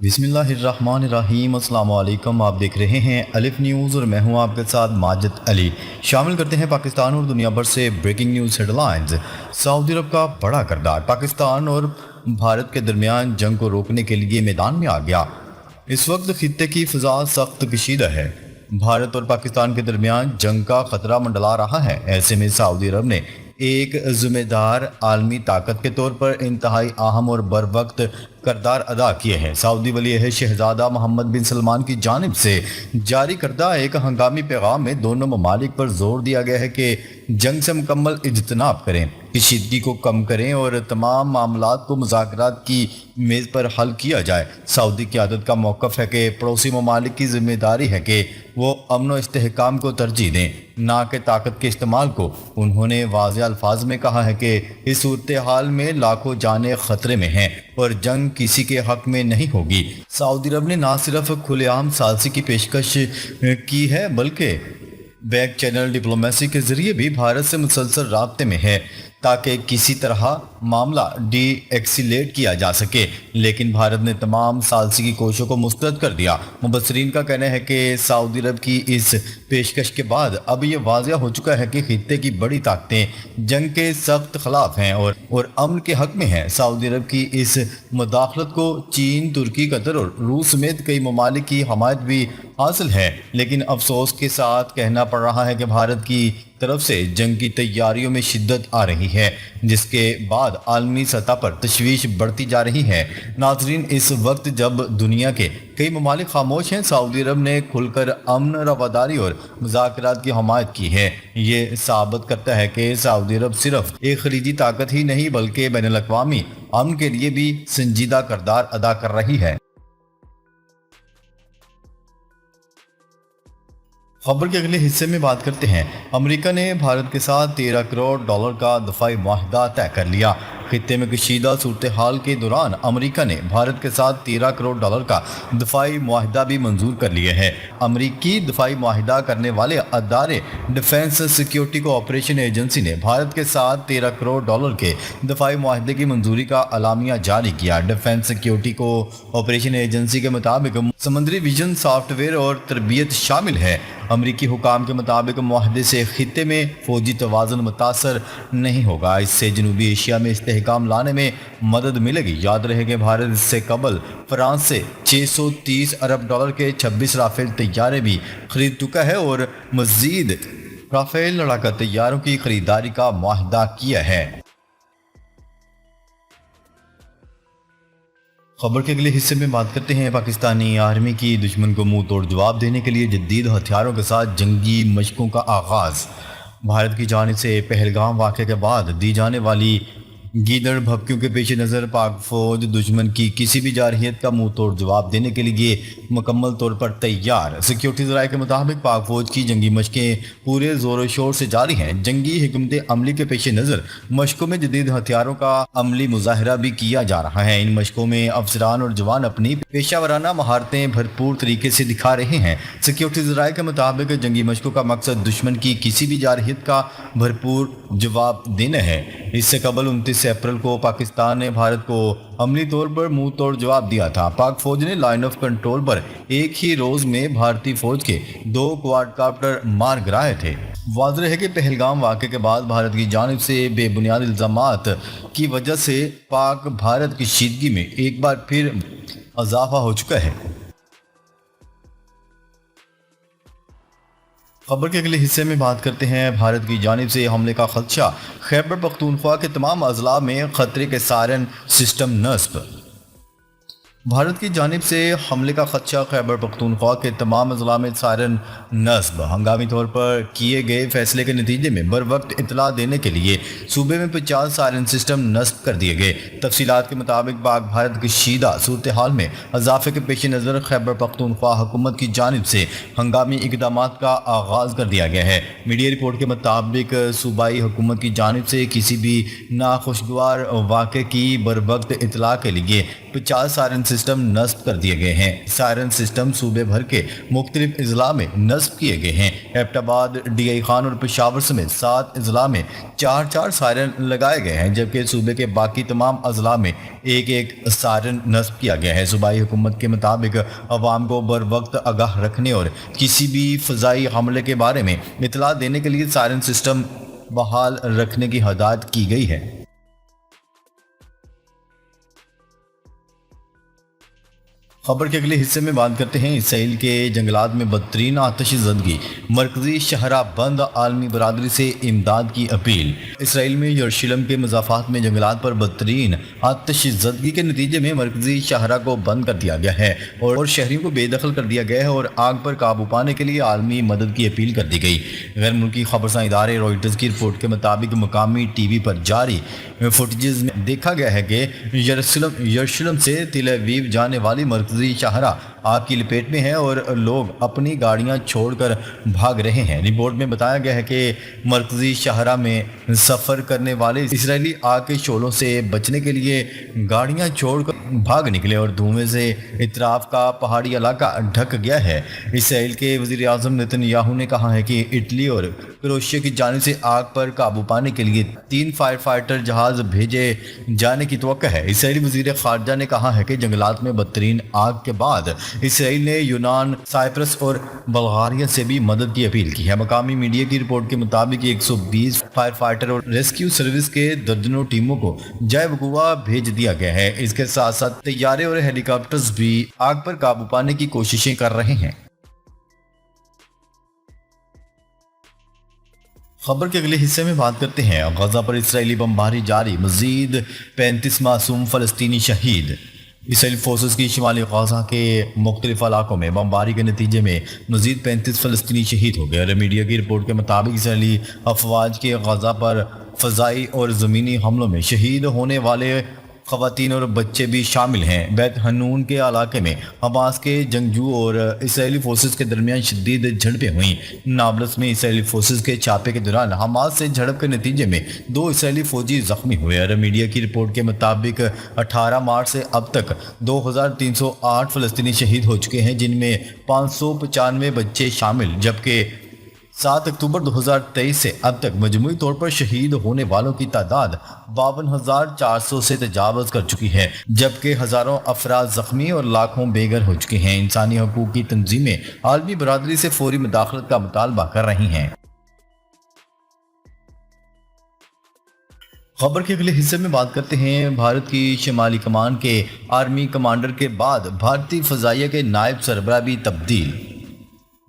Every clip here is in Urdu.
بسم اللہ الرحمن الرحیم۔ السلام علیکم، آپ دیکھ رہے ہیں الف نیوز اور میں ہوں آپ کے ساتھ ماجد علی۔ شامل کرتے ہیں پاکستان اور دنیا بھر سے بریکنگ نیوز ہیڈ لائنز۔ سعودی عرب کا بڑا کردار، پاکستان اور بھارت کے درمیان جنگ کو روکنے کے لیے میدان میں آ گیا۔ اس وقت خطے کی فضا سخت کشیدہ ہے، بھارت اور پاکستان کے درمیان جنگ کا خطرہ منڈلا رہا ہے۔ ایسے میں سعودی عرب نے ایک ذمہ دار عالمی طاقت کے طور پر انتہائی اہم اور بر وقت کردار ادا کیے ہیں۔ سعودی ولی عہد شہزادہ محمد بن سلمان کی جانب سے جاری کردہ ایک ہنگامی پیغام میں دونوں ممالک پر زور دیا گیا ہے کہ جنگ سے مکمل اجتناب کریں، کشیدگی کو کم کریں اور تمام معاملات کو مذاکرات کی میز پر حل کیا جائے۔ سعودی قیادت کا موقف ہے کہ پڑوسی ممالک کی ذمہ داری ہے کہ وہ امن و استحکام کو ترجیح دیں، نہ کہ طاقت کے استعمال کو۔ انہوں نے واضح الفاظ میں کہا ہے کہ اس صورتحال میں لاکھوں جانیں خطرے میں ہیں اور جنگ کسی کے حق میں نہیں ہوگی۔ سعودی عرب نے نہ صرف کھلے عام ثالثی کی پیشکش کی ہے بلکہ بیک چینل ڈپلومیسی کے ذریعے بھی بھارت سے مسلسل رابطے میں ہے تاکہ کسی طرح معاملہ ڈی ایکسیلیٹ کیا جا سکے، لیکن بھارت نے تمام ثالثی کی کوششوں کو مسترد کر دیا۔ مبصرین کا کہنا ہے کہ سعودی عرب کی اس پیشکش کے بعد اب یہ واضح ہو چکا ہے کہ خطے کی بڑی طاقتیں جنگ کے سخت خلاف ہیں اور امن کے حق میں ہیں۔ سعودی عرب کی اس مداخلت کو چین، ترکی، قطر اور روس سمیت کئی ممالک کی حمایت بھی حاصل ہے، لیکن افسوس کے ساتھ کہنا پڑ رہا ہے کہ بھارت کی طرف سے جنگ کی تیاریوں میں شدت آ رہی ہے، جس کے بعد عالمی سطح پر تشویش بڑھتی جا رہی ہے۔ ناظرین، اس وقت جب دنیا کے کئی ممالک خاموش ہیں، سعودی عرب نے کھل کر امن، رواداری اور مذاکرات کی حمایت کی ہے۔ یہ ثابت کرتا ہے کہ سعودی عرب صرف ایک خلیجی طاقت ہی نہیں بلکہ بین الاقوامی امن کے لیے بھی سنجیدہ کردار ادا کر رہی ہے۔ خبر کے اگلے حصے میں بات کرتے ہیں۔ امریکہ نے بھارت کے ساتھ $13 کروڑ کا دفاعی معاہدہ طے کر لیا۔ خطے میں کشیدہ صورتحال کے دوران امریکہ نے بھارت کے ساتھ $13 کروڑ کا دفاعی معاہدہ بھی منظور کر لیا ہے۔ امریکی دفاعی معاہدہ کرنے والے ادارے ڈیفنس سیکیورٹی کوآپریشن ایجنسی نے بھارت کے ساتھ $13 کروڑ کے دفاعی معاہدے کی منظوری کا اعلامیہ جاری کیا۔ ڈیفنس سیکیورٹی کوآپریشن ایجنسی کے مطابق سمندری ویژن سافٹ ویئر اور تربیت شامل ہے۔ امریکی حکام کے مطابق معاہدے سے خطے میں فوجی توازن متاثر نہیں ہوگا، اس سے جنوبی ایشیا میں استحکام لانے میں مدد ملے گی۔ یاد رہے کہ بھارت اس سے قبل فرانس سے $630 ارب کے 26 رافیل طیارے بھی خرید چکا ہے اور مزید رافیل لڑاکا طیاروں کی خریداری کا معاہدہ کیا ہے۔ خبر کے اگلے حصے میں بات کرتے ہیں۔ پاکستانی آرمی کی دشمن کو منہ توڑ جواب دینے کے لیے جدید ہتھیاروں کے ساتھ جنگی مشقوں کا آغاز۔ بھارت کی جانب سے پہلگام واقعے کے بعد دی جانے والی گیدڑ بھبکیوں کے پیش نظر پاک فوج دشمن کی کسی بھی جارحیت کا منہ توڑ جواب دینے کے لیے مکمل طور پر تیار۔ سیکیورٹی ذرائع کے مطابق پاک فوج کی جنگی مشقیں پورے زور و شور سے جاری ہیں۔ جنگی حکمت عملی کے پیش نظر مشقوں میں جدید ہتھیاروں کا عملی مظاہرہ بھی کیا جا رہا ہے۔ ان مشقوں میں افسران اور جوان اپنی پیشہ ورانہ مہارتیں بھرپور طریقے سے دکھا رہے ہیں۔ سیکیورٹی ذرائع کے مطابق جنگی مشقوں کا مقصد دشمن کی کسی بھی جارحیت کا بھرپور جواب دینا ہے۔ اس سے قبل 29 اپریل کو پاکستان نے بھارت کو عملی طور پر منہ توڑ جواب دیا تھا۔ پاک فوج نے لائن آف کنٹرول پر ایک ہی روز میں بھارتی فوج کے 2 کوارڈ کاپٹر مار گرائے تھے۔ واضح ہے کہ پہلگام واقعے کے بعد بھارت کی جانب سے بے بنیاد الزامات کی وجہ سے پاک بھارت کشیدگی میں ایک بار پھر اضافہ ہو چکا ہے۔ خبر کے اگلے حصے میں بات کرتے ہیں۔ بھارت کی جانب سے حملے کا خدشہ، خیبر پختونخوا کے تمام اضلاع میں خطرے کے سائرن سسٹم نصب۔ بھارت کی جانب سے حملے کا خدشہ، خیبر پختونخوا کے تمام اضلاع میں سائرن نصب۔ ہنگامی طور پر کیے گئے فیصلے کے نتیجے میں بر وقت اطلاع دینے کے لیے صوبے میں 50 سائرن سسٹم نصب کر دیے گئے۔ تفصیلات کے مطابق پاک بھارت کشیدہ صورتحال میں اضافے کے پیش نظر خیبر پختونخوا حکومت کی جانب سے ہنگامی اقدامات کا آغاز کر دیا گیا ہے۔ میڈیا رپورٹ کے مطابق صوبائی حکومت کی جانب سے کسی بھی ناخوشگوار واقعے کی بر وقت اطلاع کے لیے 50 سائرن سسٹم نصب کر دیے گئے ہیں۔ سائرن سسٹم صوبے بھر کے مختلف اضلاع میں نصب کیے گئے ہیں۔ ایبٹ آباد، ڈی آئی خان اور پشاور سمیت 7 اضلاع میں 4 سائرن لگائے گئے ہیں، جبکہ صوبے کے باقی تمام اضلاع میں ایک سائرن نصب کیا گیا ہے۔ صوبائی حکومت کے مطابق عوام کو بر وقت آگاہ رکھنے اور کسی بھی فضائی حملے کے بارے میں اطلاع دینے کے لیے سائرن سسٹم بحال رکھنے کی ہدایت کی گئی ہے۔ خبر کے اگلے حصے میں بات کرتے ہیں اسرائیل کے جنگلات میں بدترین آتش زدگی، مرکزی شاہراہ بند، عالمی برادری سے امداد کی اپیل۔ اسرائیل میں یروشلم کے مضافات میں جنگلات پر بدترین آتش زدگی کے نتیجے میں مرکزی شاہراہ کو بند کر دیا گیا ہے اور شہریوں کو بے دخل کر دیا گیا ہے اور آگ پر قابو پانے کے لیے عالمی مدد کی اپیل کر دی گئی۔ غیر ملکی خبرساں ادارے روئٹرز کی رپورٹ کے مطابق مقامی ٹی وی پر جاری فوٹیجز میں دیکھا گیا ہے کہ یروشلم سے تل ابیب جانے والی مرکزی شاہراہ آگ کی لپیٹ میں ہے اور لوگ اپنی گاڑیاں چھوڑ کر بھاگ رہے ہیں۔ رپورٹ میں بتایا گیا ہے کہ مرکزی شاہراہ میں سفر کرنے والے اسرائیلی آگ کے شعلوں سے بچنے کے لیے گاڑیاں چھوڑ کر بھاگ نکلے اور دھوئیں سے اطراف کا پہاڑی علاقہ ڈھک گیا ہے۔ اسرائیل کے وزیر اعظم نتن یاہو نے کہا ہے کہ اٹلی اور کروشیا کی جانب سے آگ پر قابو پانے کے لیے 3 فائر فائٹر جہاز بھیجے جانے کی توقع ہے۔ اسرائیلی وزیر خارجہ نے کہا ہے کہ جنگلات میں بدترین آگ کے بعد اسرائیل نے یونان، سائپرس اور بلغاریہ سے بھی مدد کی اپیل کی ہے۔ مقامی میڈیا کی رپورٹ کے مطابق 120 فائر فائٹر اور ریسکیو سروس کے درجنوں ٹیموں کو جائے وقوع بھیج دیا گیا ہے۔ اس کے ساتھ ساتھ طیارے اور ہیلی کاپٹرز بھی آگ پر قابو پانے کی کوششیں کر رہے ہیں۔ خبر کے اگلے حصے میں بات کرتے ہیں غزہ پر اسرائیلی بمباری جاری، مزید 35 معصوم فلسطینی شہید۔ اسرائیلی فورسز کی شمالی غزہ کے مختلف علاقوں میں بمباری کے نتیجے میں مزید 35 فلسطینی شہید ہو گئے اور میڈیا کی رپورٹ کے مطابق اسرائیلی افواج کے غزہ پر فضائی اور زمینی حملوں میں شہید ہونے والے خواتین اور بچے بھی شامل ہیں۔ بیت حنون کے علاقے میں حماس کے جنگجو اور اسرائیلی فورسز کے درمیان شدید جھڑپیں ہوئیں۔ نابلس میں اسرائیلی فورسز کے چھاپے کے دوران حماس سے جھڑپ کے نتیجے میں 2 اسرائیلی فوجی زخمی ہوئے اور میڈیا کی رپورٹ کے مطابق 18 مارچ سے اب تک 2308 فلسطینی شہید ہو چکے ہیں، جن میں 595 بچے شامل، جبکہ 7 اکتوبر 2023 سے اب تک مجموعی طور پر شہید ہونے والوں کی تعداد 52,400 سے تجاوز کر چکی ہے، جبکہ ہزاروں افراد زخمی اور لاکھوں بے گھر ہو چکے ہیں۔ انسانی حقوق کی تنظیمیں عالمی برادری سے فوری مداخلت کا مطالبہ کر رہی ہیں۔ خبر کے اگلے حصے میں بات کرتے ہیں بھارت کی شمالی کمان کے آرمی کمانڈر کے بعد بھارتی فضائیہ کے نائب سربراہ بھی تبدیل۔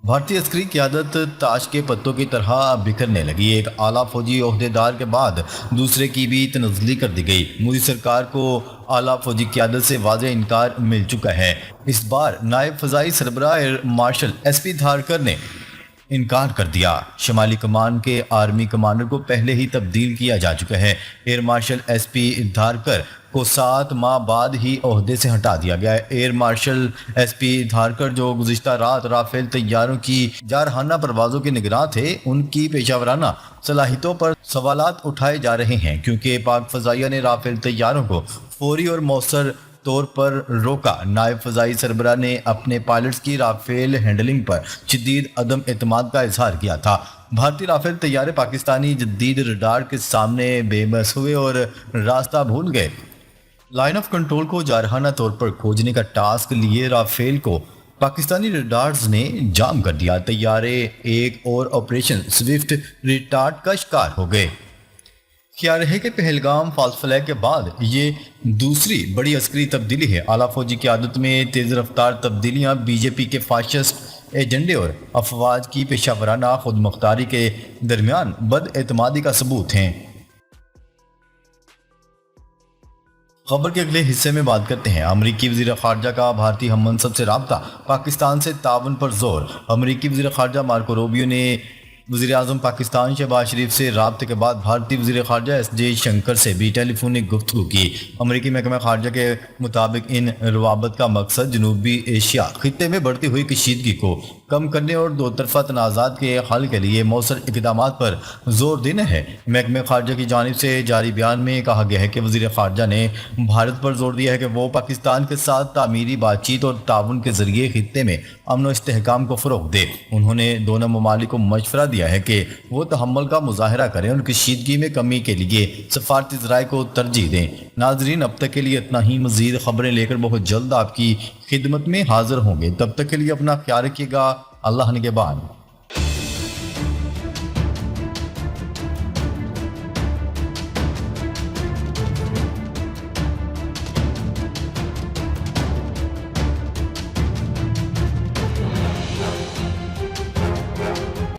بھارتی عسکری قیادت تاش کے پتوں کی طرح بکھرنے لگی۔ ایک اعلیٰ فوجی عہدیدار کے بعد دوسرے کی بھی تنزلی کر دی گئی۔ مودی سرکار کو اعلیٰ فوجی قیادت سے واضح انکار مل چکا ہے۔ اس بار نائب فضائی سربراہ ایئر مارشل ایس پی دھارکر نے انکار کر دیا۔ شمالی کمان کے آرمی کمانڈر کو پہلے ہی تبدیل کیا جا چکا ہے۔ ایئر مارشل ایس پی دھارکر کو 7 ماہ بعد ہی عہدے سے ہٹا دیا گیا ہے۔ ایئر مارشل ایس پی دھارکر جو گزشتہ رات رافیل طیاروں کی جارحانہ پروازوں کے نگراں تھے، ان کی پیشہ ورانہ صلاحیتوں پر سوالات اٹھائے جا رہے ہیں، کیونکہ پاک فضائیہ نے رافیل طیاروں کو فوری اور مؤثر طور پر روکا۔ نائب فضائی سربراہ نے اپنے پائلٹس کی رافیل ہینڈلنگ پر شدید عدم اعتماد کا اظہار کیا تھا۔ بھارتی رافیل طیارے پاکستانی جدید ریڈار کے سامنے بے بس ہوئے اور راستہ بھول گئے۔ لائن آف کنٹرول کو جارحانہ طور پر کھوجنے کا ٹاسک لیے رافیل کو پاکستانی ریڈارز نے جام کر دیا۔ طیارے ایک اور آپریشن سوئفٹ ریٹارڈ کا شکار ہو گئے۔ خیال ہے کہ پہلگام فالس فلیگ کے بعد یہ دوسری بڑی عسکری تبدیلی ہے۔ اعلیٰ فوجی قیادت میں تیز رفتار تبدیلیاں بی جے پی کے فاشسٹ ایجنڈے اور افواج کی پیشہ ورانہ خود مختاری کے درمیان بد اعتمادی کا ثبوت ہیں۔ خبر کے اگلے حصے میں بات کرتے ہیں امریکی وزیر خارجہ کا بھارتی ہم منصب سے رابطہ، پاکستان سے تعاون پر زور۔ امریکی وزیر خارجہ مارکو روبیو نے وزیر اعظم پاکستان شہباز شریف سے رابطے کے بعد بھارتی وزیر خارجہ ایس جے شنکر سے بھی ٹیلی فونک گفتگو کی۔ امریکی محکمہ خارجہ کے مطابق ان روابط کا مقصد جنوبی ایشیا خطے میں بڑھتی ہوئی کشیدگی کو کم کرنے اور دو طرفہ تنازعات کے حل کے لیے مؤثر اقدامات پر زور دینا ہے۔ محکمہ خارجہ کی جانب سے جاری بیان میں کہا گیا ہے کہ وزیر خارجہ نے بھارت پر زور دیا ہے کہ وہ پاکستان کے ساتھ تعمیری بات چیت اور تعاون کے ذریعے خطے میں امن و استحکام کو فروغ دے۔ انہوں نے دونوں ممالک کو مشورہ دیا ہے کہ وہ تحمل کا مظاہرہ کریں اور کشیدگی میں کمی کے لیے سفارتی ذرائع کو ترجیح دیں۔ ناظرین، اب تک کے لیے اتنا ہی۔ مزید خبریں لے کر بہت جلد آپ کی خدمت میں حاضر ہوں گے۔ تب تک کے لیے اپنا خیال رکھیے گا۔ اللہ نگہبان۔